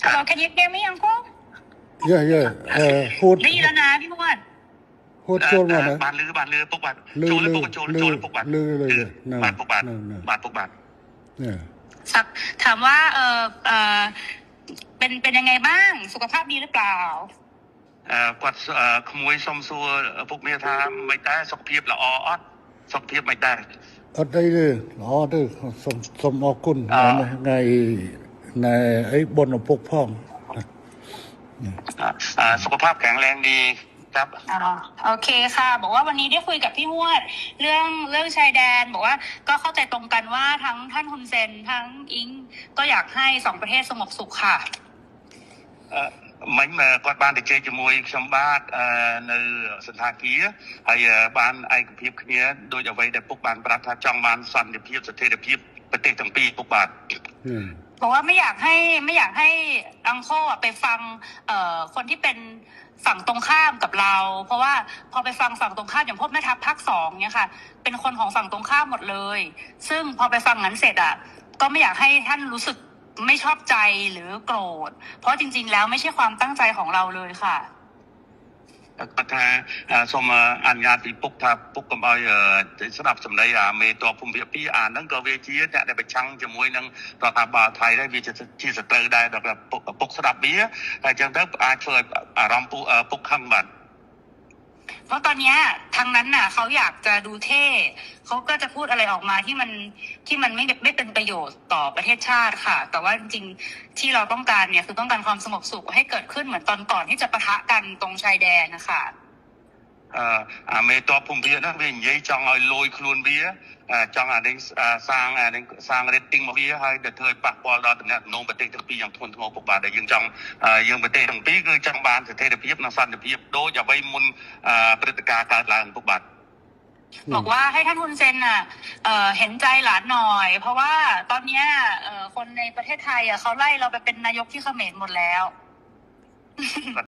Hello, can you hear me, Uncle? Yeah, yeah. Hốt ได้ยินแล้วนะพี่มวด hốt chôn mà này. บานลือปกบัตร Lư โจร lư ปกโจร lư ปกบัตร lư lư คือ nè. บาทปกบัตร Nè. บาทปกบัตร Yeah. ถามว่าเป็นยังไงบ้างสุขภาพดีหรือเปล่า គាត់ក្មួយសុំសួរពុកមាថាមិនដែរសុខភាពល្អអត់សុខភាពមិនដែរ Ở đây đó đây sum ở cun ngày ấy bồn ở bốc phong. สุขภาพแข็งแรงดีครับ โอเคค่ะบอกว่าวันนี้ได้คุยกับพี่มวดเรื่องชายแดนบอกว่าก็เข้าใจตรงกันว่าทั้งท่านฮุนเซนทั้งอิงก็อยากให้2ประเทศสงบสุขค่ะមិញគាត់បានទៅជែកជាមួយខ្ញុំបាទនៅសន្តាគារហើយបានឯកភាពគ្នាដោយអ្វីដែលពុកបានប្រាប់ថាចង់បានសន្តិភាពស្ថិរភាពប្រទេសទាំងពីរពុកបាទ บอกว่าไม่อยากให้อังโคไปฟังคนที่เป็นฝั่งตรงข้ามกับเราเพราะว่าพอไปฟังฝั่งตรงข้ามอย่างพวกแม่ทัพภาค2เนี่ยค่ะเป็นคนของฝั่งตรงข้ามหมดเลยซึ่งพอไปฟังนั้นเสร็จก็ไม่อยากให้ท่านรู้สึกไม่ชอบใจหรือโกรธเพราะจริงๆแล้วไม่ใช่ความตั้งใจของเราเลยค่ะគាត់ថាសូមអនុញ្ញាតពីពុកថាពុកកុំឲ្យស្ដាប់សម្ដីមេតបភូមិភាគ2ហ្នឹងក៏វាជាអ្នកដែលប្រឆាំងជាមួយនឹងរដ្ឋាភិបាលថៃដែរវាជាសត្រូវដែរដល់ពុកស្ដាប់វាហើយអញ្ចឹងទៅអាចធ្វើឲ្យអាรมណ៍ពុកខឹងបាទเพราะตอนนี้ทางนั้นเขาอยากจะดูเท่เขาก็จะพูดอะไรออกมาที่มันไม่เป็นประโยชน์ต่อประเทศชาติค่ะแต่ว่าจริงๆที่เราต้องการเนี่ยคือต้องการความสงบสุขให้เกิดขึ้นเหมือนตอนก่อนที่จะปะทะกันตรงชายแดนนะคะមេតបភូមិភាគហ្នឹងវានិយាយចង់ឲ្យលយខ្លួនវាចង់នេះសាង rating មកវាហើយទៅធ្វើឲ្យប៉ះពាល់ដល់តំណែងប្រទេសទាំងពីរយ៉ាងធ្ងន់ធ្ងរពុកបាទដែលយើងប្រទេសទាំងពីរគឺចង់បានស្ថិរភាពនិងសន្តិភាពដូចអ្វីមុនព្រឹត្តិការណ៍កើតឡើងពុកបាទบอกว่าให้ท่านฮุนเซนเห็นใจหลานหน่อยเพราะว่าตอนนี้คนในประเทศไทยเขาไล่เราไปเป็นนายกที่เขมรหมดแล้ว